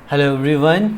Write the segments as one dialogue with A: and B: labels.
A: Hello everyone,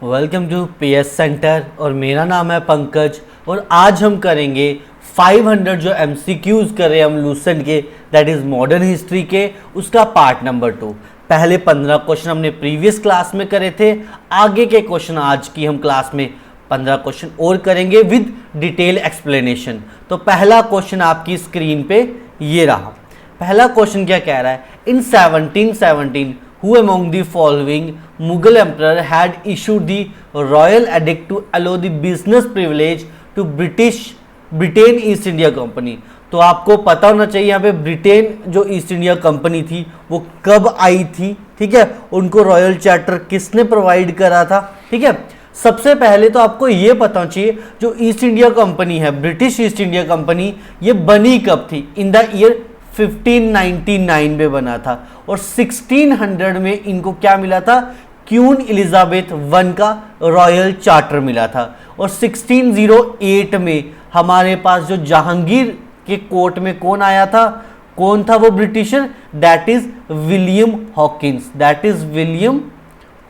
A: welcome to PS centre और मेरा नाम है पंकज। और आज हम करेंगे 500 जो एमसीक्यूज कर रहे हैं हम लूसेंट के, दैट इज़ मॉडर्न हिस्ट्री के, उसका पार्ट नंबर 2। पहले 15 क्वेश्चन हमने प्रीवियस क्लास में करे थे। आगे के क्वेश्चन आज की हम क्लास में 15 क्वेश्चन और करेंगे विद डिटेल एक्सप्लेनेशन। तो पहला क्वेश्चन आपकी स्क्रीन पे ये रहा। पहला क्वेश्चन क्या कह रहा है, इन 1717 who among the following Mughal emperor had issued the royal edict to allow the business privilege to Britain East India Company। तो आपको पता होना चाहिए यहाँ पे ब्रिटेन जो ईस्ट इंडिया कंपनी थी वो कब आई थी, ठीक है, उनको रॉयल चार्टर किसने प्रोवाइड करा था, ठीक है। सबसे पहले तो आपको ये पता होना चाहिए जो ईस्ट इंडिया कंपनी है, ब्रिटिश ईस्ट इंडिया कंपनी, ये बनी कब थी। इन द ईयर 1599 में बना था और 1600 में इनको क्या मिला था, क्वीन एलिजाबेथ वन का रॉयल चार्टर मिला था। और 1608 में हमारे पास जो जहांगीर के कोर्ट में कौन आया था, कौन था वो britisher, that is William Hawkins, that is William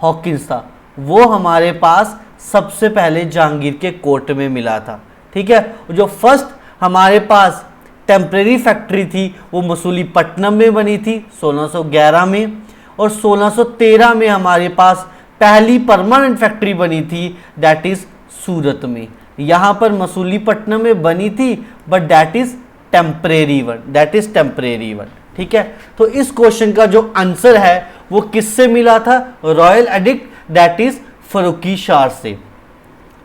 A: Hawkins था। वो हमारे पास सबसे पहले जहांगीर के कोर्ट में मिला था, ठीक है। जो फर्स्ट हमारे पास टेम्परेरी फैक्ट्री थी वो मसूलीपट्टनम में बनी थी 1611 में, और 1613 में हमारे पास पहली परमानेंट फैक्ट्री बनी थी, दैट इज सूरत में। यहाँ पर मसूलीपट्टनम में बनी थी but that is temporary one, that is temporary one, ठीक है। तो इस क्वेश्चन का जो आंसर है वो किससे मिला था, royal addict, that is Farrukh Shah से।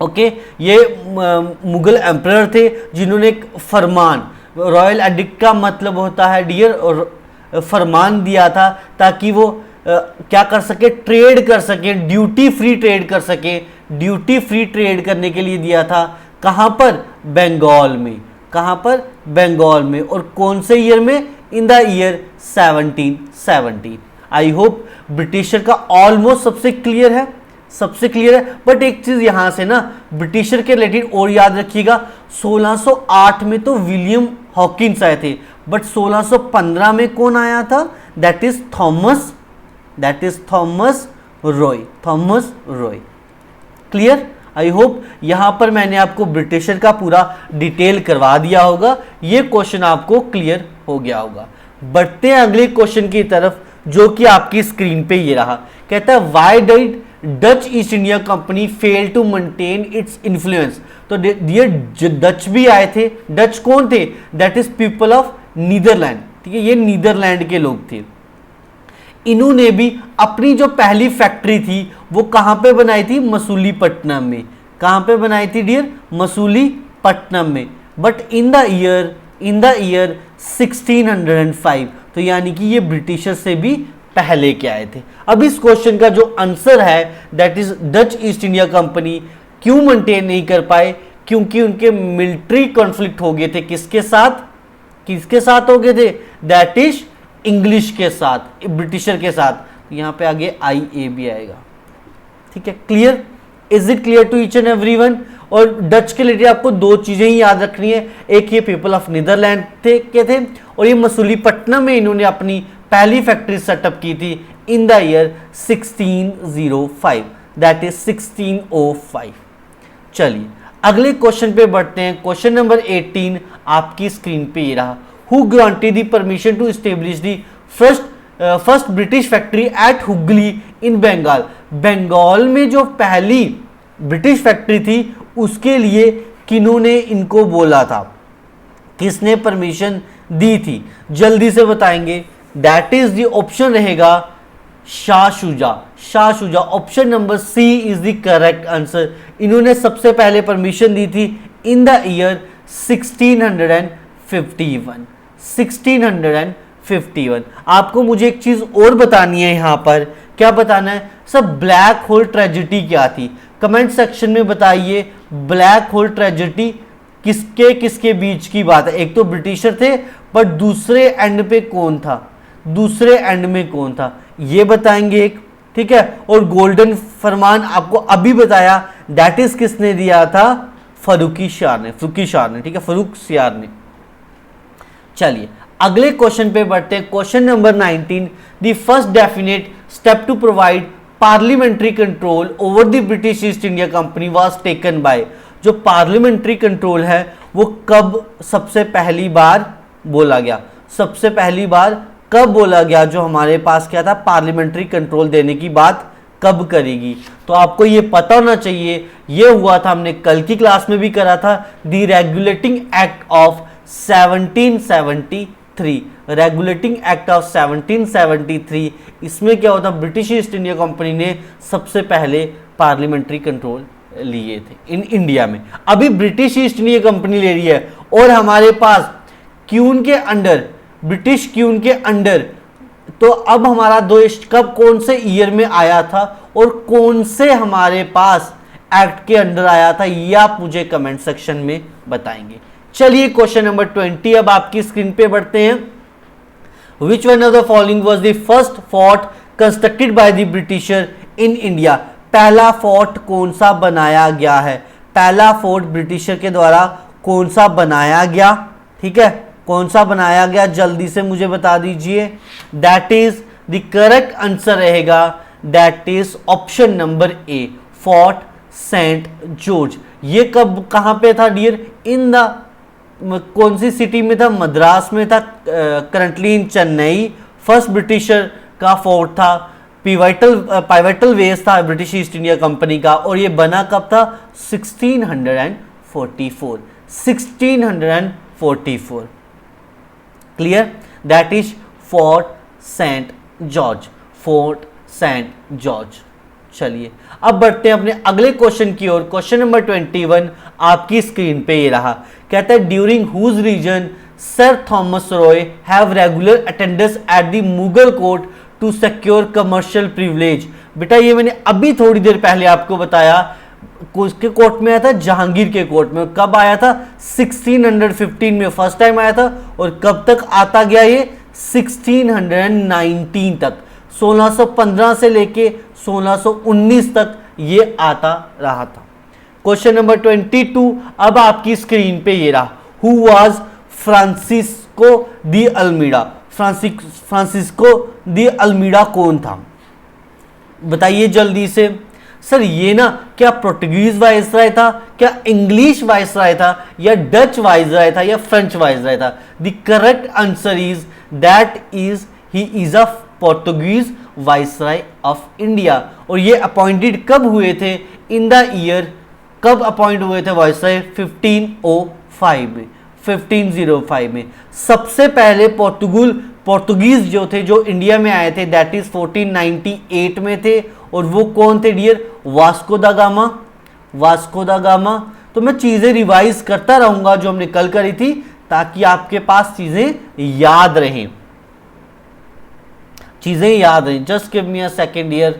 A: ओके, ये मुगल एम्परर थे जिन्होंने एक फरमान, रॉयल एडिक्ट का मतलब होता है डियर, और फरमान दिया था ताकि वो क्या कर सके, ट्रेड कर सके, ड्यूटी फ्री ट्रेड कर सके। ड्यूटी फ्री ट्रेड करने के लिए दिया था, कहाँ पर, बंगाल में। कहाँ पर, बंगाल में। और कौन से ईयर में, इन the year 1770। I hope britisher का ऑलमोस्ट सबसे क्लियर है, सबसे क्लियर है। बट एक चीज यहां से ना ब्रिटिशर के रिलेटेड और याद रखिएगा, 1608 में तो विलियम हॉकिंस आए थे, बट 1615 में कौन आया था, that is Thomas Roy, Thomas Roy. Clear, I hope यहां पर मैंने आपको ब्रिटिशर का पूरा डिटेल करवा दिया होगा, ये क्वेश्चन आपको क्लियर हो गया होगा। बढ़ते हैं अगले क्वेश्चन की तरफ जो कि आपकी स्क्रीन पे ये रहा। कहता है why did Dutch East India company fail to maintain its influence. तो डियर डच भी आए थे। डच कौन थे, that is people of Netherland, ठीक है, ये नीदरलैंड के लोग थे। इन्होंने भी अपनी जो पहली फैक्ट्री थी वो कहां पे बनाई थी, मसूलीपट्टनम में। कहां पे बनाई थी डियर, मसूलीपट्टनम में। बट इन द ईयर 1605, तो यानी कि ये ब्रिटिशर से भी पहले के आए थे। अब इस क्वेश्चन का जो आंसर है that is Dutch East India company क्यों मेंटेन नहीं कर पाए, क्योंकि उनके मिलिट्री कॉन्फ्लिक्ट हो गए थे। किसके साथ, किसके साथ हो गए थे, दैट इज इंग्लिश के साथ, ब्रिटिशर के साथ। यहाँ पे आगे IA भी आएगा, ठीक है। Clear, is it clear to each and everyone. और डच के लिए आपको दो चीजें ही याद रखनी है, एक ये पीपल ऑफ नीदरलैंड थे और ये मसूलीपट्टनम में इन्होंने अपनी पहली फैक्ट्री सेटअप की थी इन द ईयर 1605, दैट इज 1605। चलिए अगले क्वेश्चन पे बढ़ते हैं। क्वेश्चन नंबर 18 आपकी स्क्रीन पे ये रहा। Who granted the permission to establish the first British factory at Hugli in Bengal. Bengal में जो पहली ब्रिटिश फैक्ट्री थी उसके लिए किन्होंने इनको बोला था, किसने परमिशन दी थी, जल्दी से बताएंगे। दैट इज द ऑप्शन रहेगा Shah Shuja, Shah Shuja. Option number C is the correct answer. इन्होंने सबसे पहले परमिशन दी थी इन द ईयर 1651, 1651। आपको मुझे एक चीज और बतानी है यहाँ पर। क्या बताना है, सब ब्लैक होल ट्रेजेडी क्या थी, कमेंट सेक्शन में बताइए। ब्लैक होल ट्रेजेडी किसके किसके बीच की बात है। एक तो ब्रिटिशर थे पर दूसरे एंड पे कौन था, दूसरे एंड में कौन था, ये बताएंगे एक, ठीक है। और गोल्डन फरमान आपको अभी बताया, दैट इज किसने दिया था, फरूकी शाह ने, ठीक है, फरूक शाह ने। चलिए अगले क्वेश्चन पे बढ़ते हैं। Question number 19, the first definite step to provide parliamentary control over the British East India company was taken by, जो पार्लियामेंट्री कंट्रोल है वो कब सबसे पहली बार बोला गया, सबसे पहली बार कब बोला गया, जो हमारे पास क्या था, पार्लियामेंट्री कंट्रोल देने की बात कब करेगी। तो आपको ये पता होना चाहिए, ये हुआ था, हमने कल की क्लास में भी करा था, the regulating act of 1773, regulating act of 1773। इसमें क्या होता, ब्रिटिश ईस्ट इंडिया कंपनी ने सबसे पहले पार्लियामेंट्री कंट्रोल लिए थे इन इंडिया में। अभी ब्रिटिश ईस्ट इंडिया कंपनी ले रही है और हमारे पास क्यून के अंडर, ब्रिटिश क्यून के अंडर, तो अब हमारा देश कब कौन से ईयर में आया था और कौन से हमारे पास एक्ट के अंडर आया था, ये आप मुझे कमेंट सेक्शन में बताएंगे। चलिए क्वेश्चन नंबर 20 अब आपकी स्क्रीन पे बढ़ते हैं। विच one of the following was the first fort constructed by the britisher in India, पहला फोर्ट कौन सा बनाया गया है, पहला फोर्ट ब्रिटिशर के द्वारा कौन सा बनाया गया, ठीक है, कौन सा बनाया गया, जल्दी से मुझे बता दीजिए। That is the correct answer रहेगा, that is option number A, Fort Saint George. ये कब कहां पे था डियर, इन द कौन सी सिटी में था, मद्रास में था, currently in Chennai. First britisher का फोर्ट था, पिवटल वेस था ब्रिटिश ईस्ट इंडिया कंपनी का, और ये बना कब था, 1644, 1644। Clear, that is Fort Saint George, Fort Saint George. चलिए अब बढ़ते हैं अपने अगले क्वेश्चन की ओर। क्वेश्चन नंबर 21 आपकी स्क्रीन पे ये रहा, कहता है during whose reign Sir Thomas Roe have regular attendance at the Mughal court to secure commercial privilege. बेटा ये मैंने अभी थोड़ी देर पहले आपको बताया, किसके कोर्ट में आया था, जहांगीर के कोर्ट में। कब आया था, 1615 में फर्स्ट टाइम आया था, और कब तक आता गया ये, 1619 तक, 1615 से लेके 1619 तक ये आता रहा था। क्वेश्चन नंबर 22 अब आपकी स्क्रीन पे ये रहा, who was Francisco de Almeida, Francisco de Almeida कौन था, बताइए जल्दी से। सर ये ना क्या पोर्टुगीज वाइसराय था, क्या इंग्लिश वाइसराय था, या डच वाइसराय था, या फ्रेंच वाइसराय था। The correct answer is that is he is a Portuguese viceroy of India. और ये अपॉइंटेड कब हुए थे, इन द ईयर, कब अपॉइंट हुए थे वाइसराय, 1505 में, 1505 में। सबसे पहले पोर्तुगीज जो थे, जो इंडिया में आए थे, दैट इज 1498 में थे, और वो कौन थे डियर, वास्को दा गामा, वास्को दा गामा। तो मैं चीजें रिवाइज करता रहूंगा जो हमने कल करी थी, ताकि आपके पास चीजें याद रहें, चीजें याद रहें। Just give me a second dear,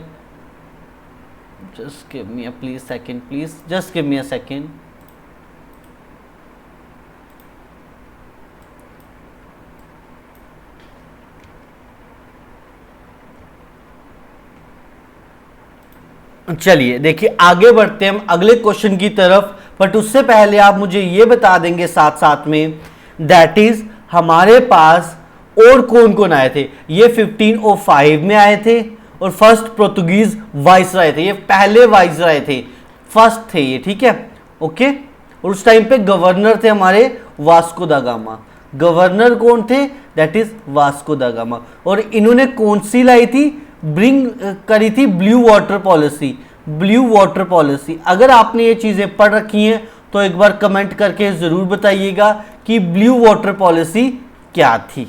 A: just give me a please second, please just give me a second. चलिए देखिए आगे बढ़ते हैं हम अगले क्वेश्चन की तरफ, बट उससे पहले आप मुझे ये बता देंगे साथ साथ में, दैट इज हमारे पास और कौन कौन आए थे। ये 1505 में आए थे, और फर्स्ट पोर्तुगीज वाइसराय थे, ये पहले वाइसराय थे, फर्स्ट थे ये, ठीक है, ओके। और उस टाइम पे गवर्नर थे हमारे वास्को दा गामा, गवर्नर कौन थे, दैट इज वास्को दा गामा। और इन्होंने कौन सी लाई थी, ब्रिंग करी थी blue water policy, blue water policy. अगर आपने ये चीजें पढ़ रखी हैं तो एक बार कमेंट करके जरूर बताइएगा कि ब्लू वाटर पॉलिसी क्या थी।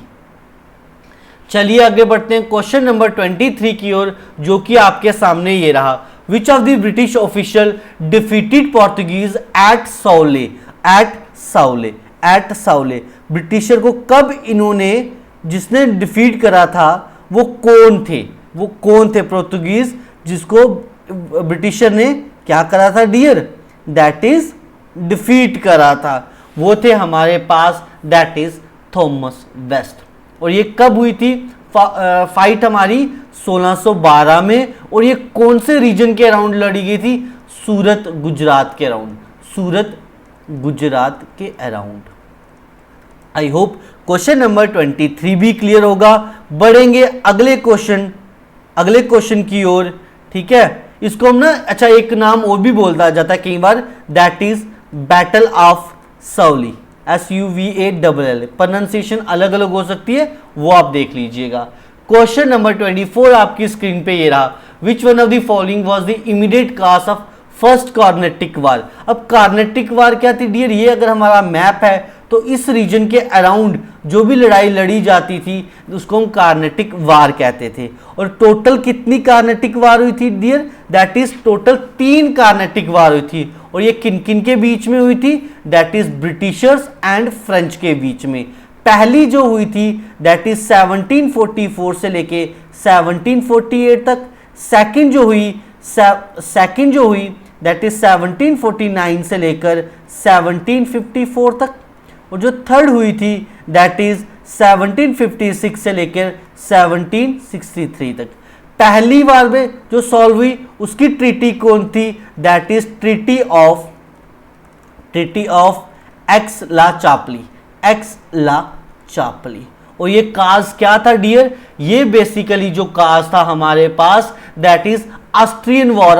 A: चलिए आगे बढ़ते हैं क्वेश्चन नंबर 23 की ओर, जो कि आपके सामने ये रहा, which of the British official defeated Portuguese at Swally, at Swally, at Swally. Britisher को कब इन्होंने, जिसने डिफीट करा था वो कौन थे, वो कौन थे पोर्तुगीज जिसको ब्रिटिशर ने क्या करा था डियर, दैट इज डिफीट करा था। वो थे हमारे पास, दैट इज थॉमस वेस्ट। और ये कब हुई थी फाइट हमारी, 1612 में। और ये कौन से रीजन के अराउंड लड़ी गई थी, सूरत गुजरात के अराउंड, सूरत गुजरात के around. I hope question number 23 भी क्लियर होगा। बढ़ेंगे अगले क्वेश्चन की ओर, ठीक है, इसको हम ना, अच्छा एक नाम और भी बोलता जाता है कई बार, that is battle of Swally, SUVALL, pronunciation अलग अलग हो सकती है, वो आप देख लीजिएगा। क्वेश्चन नंबर 24 आपकी स्क्रीन पे ये रहा, which one of the following was the immediate cause of first Carnatic war. अब कार्नेटिक वार क्या थी डियर, ये अगर हमारा मैप है तो इस रीजन के अराउंड जो भी लड़ाई लड़ी जाती थी उसको हम कार्नेटिक वार कहते थे। और टोटल कितनी कार्नेटिक वार हुई थी dear, that is total 3 Carnatic war हुई थी। और ये किन किन के बीच में हुई थी, that is Britishers and French के बीच में। पहली जो हुई थी दैट इज 1744 से लेके 1748 तक। सेकंड जो हुई दैट इज 1749 से लेकर 1754 तक। और जो थर्ड हुई थी दैट इज 1756 से लेकर 1763 तक। पहली बार में जो सॉल्व हुई उसकी ट्रीटी कौन थी, that is treaty of Aix la Chapelle. और ये काज क्या था डियर, ये बेसिकली जो काज था हमारे पास that is Austrian war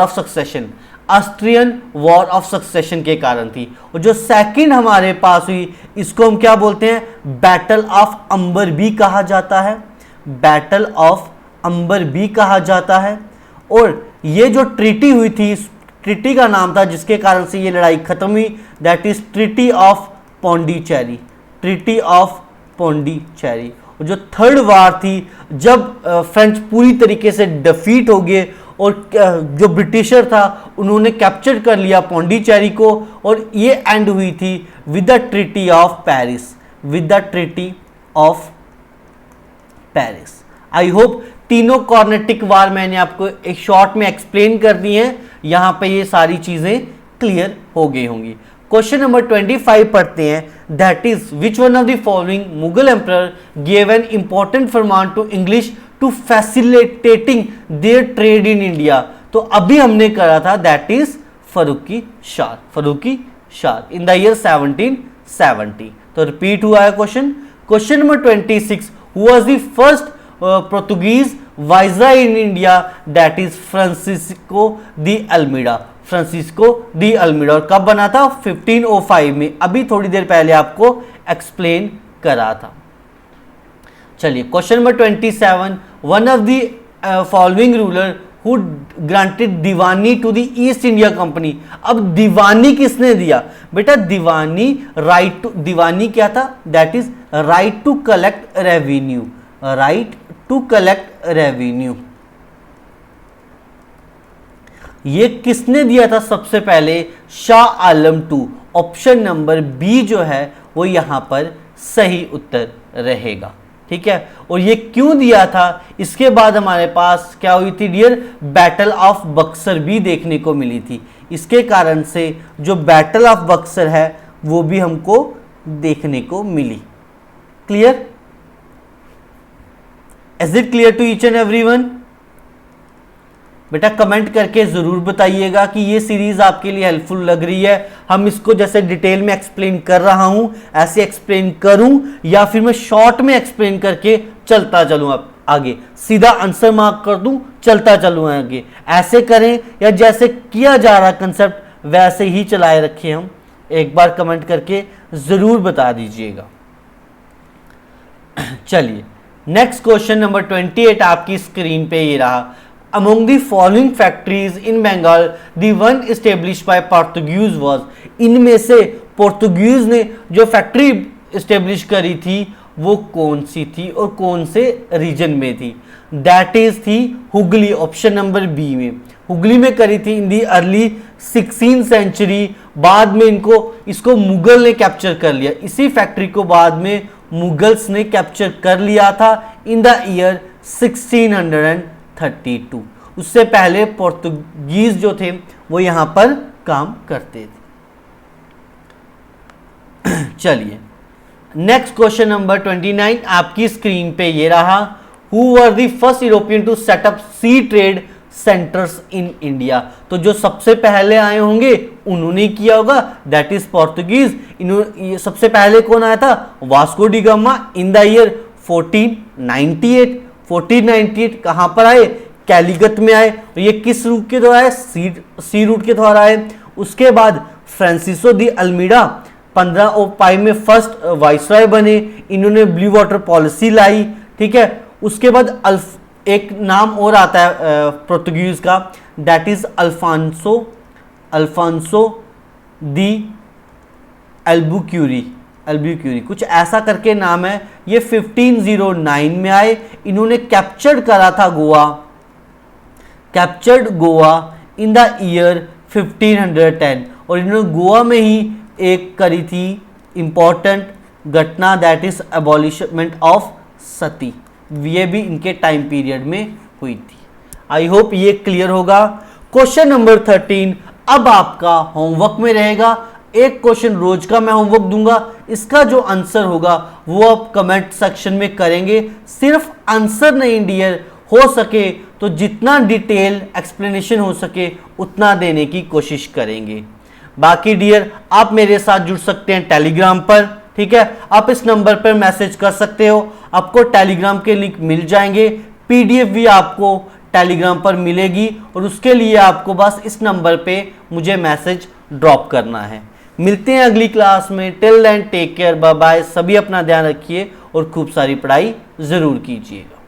A: of succession के कारण थी। और जो सेकंड हमारे पास हुई इसको हम क्या बोलते हैं, बैटल ऑफ अंबर भी कहा जाता है। और ये जो ट्रीटी हुई थी, ट्रीटी का नाम था जिसके कारण से ये लड़ाई खत्म हुई, that is treaty of Pondicherry. और जो थर्ड वार थी, जब फ्रेंच पूरी तरीके से डिफीट हो गए और जो ब्रिटिशर था उन्होंने कैप्चर कर लिया पौंडीचेरी को, और ये एंड हुई थी with the treaty of Paris. I hope तीनों कॉर्नेटिक वार मैंने आपको एक शॉर्ट में एक्सप्लेन कर दी हैं, यहां पे ये सारी चीजें क्लियर हो गई होंगी। क्वेश्चन नंबर 25 पढ़ते हैं, that is which one of the following Mughal emperor gave an important farman to English to facilitating their trade in India. तो अभी हमने करा था that is Farrukh Shah in the year 1770। तो रिपीट हुआ है question number 26, who was the first Portuguese viceroy in India, that is Francisco de Almeida. और कब बना था, 1505 में। अभी थोड़ी देर पहले आपको एक्सप्लेन करा था। चलिए question number 27, one of the following ruler who granted diwani to the East India company. अब दीवानी किसने दिया बेटा, दीवानी क्या था, that is right to collect revenue. ये किसने दिया था सबसे पहले, Shah Alam II। Option number B जो है वो यहां पर सही उत्तर रहेगा, ठीक है। और ये क्यों दिया था, इसके बाद हमारे पास क्या हुई थी डियर, बैटल ऑफ बक्सर भी देखने को मिली थी। इसके कारण से जो बैटल ऑफ बक्सर है वो भी हमको देखने को मिली। Clear, is it clear to each and everyone? बेटा कमेंट करके जरूर बताइएगा कि ये सीरीज आपके लिए हेल्पफुल लग रही है। हम इसको जैसे डिटेल में एक्सप्लेन कर रहा हूं ऐसे एक्सप्लेन करूं, या फिर मैं शॉर्ट में एक्सप्लेन करके चलता चलूं आगे, सीधा आंसर मार्क कर दूं चलता चलूं आगे, ऐसे करें या जैसे किया जा रहा कंसेप्ट वैसे ही चलाए रखें हम। एक बार कमेंट करके जरूर बता दीजिएगा। चलिए नेक्स्ट क्वेश्चन नंबर 28 आपकी स्क्रीन पे ये रहा, among the following factories in Bengal the one established by Portuguese was। इनमें से पोर्तुगीज ने जो फैक्ट्री एस्टेब्लिश करी थी वो कौन सी थी और कौन से रीजन में थी, दैट इज थी हुगली। ऑप्शन नंबर बी में हुगली में करी थी इन दी अर्ली 16th सेंचुरी। बाद में इसको मुगल ने कैप्चर कर लिया, इसी फैक्ट्री को बाद में मुगल्स ने कैप्चर कर लिया था इन द ईयर 1632। उससे पहले पोर्तुगीज जो थे वो यहां पर काम करते थे। चलिए नेक्स्ट क्वेश्चन नंबर 29 आपकी स्क्रीन पे ये रहा, who were the first European to set up sea trade centres in India. तो जो सबसे पहले आए होंगे उन्होंने किया होगा, दैट इज पोर्तुगीज। सबसे पहले कौन आया था, Vasco D gamma in the year 1498। 1498 कहां पर आए, कैलिकत में आए और ये किस रूट के द्वारा है, सी रूट के द्वारा है। उसके बाद फ्रांसिसो दी अल्मीडा 1505 में फर्स्ट वाइसरॉय बने, इन्होंने ब्लू वाटर पॉलिसी लाई, ठीक है। उसके बाद एक नाम और आता है पोर्तुगीज का, दैट इज अल्फांसो दी एल्बुक्यूरी, कुछ ऐसा करके नाम है। ये 1509 में आए, इन्होंने कैप्चर्ड करा था गोवा इन द ईयर 1510 और इन्होंने गोवा में ही एक करी थी इंपॉर्टेंट घटना, दैट इज एबॉलिशमेंट ऑफ सती। ये भी इनके टाइम पीरियड में हुई थी। आई होप ये क्लियर होगा। क्वेश्चन नंबर 13 अब आपका होमवर्क में रहेगा। एक क्वेश्चन रोज का मैं होमवर्क दूंगा, इसका जो आंसर होगा वो आप कमेंट सेक्शन में करेंगे। सिर्फ आंसर नहीं डियर, हो सके तो जितना डिटेल एक्सप्लेनेशन हो सके उतना देने की कोशिश करेंगे। बाकी डियर आप मेरे साथ जुड़ सकते हैं टेलीग्राम पर, ठीक है। आप इस नंबर पर मैसेज कर सकते हो, आपको टेलीग्राम के लिंक मिल जाएंगे, पीडीएफ भी आपको टेलीग्राम पर मिलेगी और उसके लिए आपको बस इस नंबर पे मुझे मैसेज ड्रॉप करना है। मिलते हैं अगली क्लास में। Till then take care, bye bye. सभी अपना ध्यान रखिए और खूब सारी पढ़ाई जरूर कीजिएगा।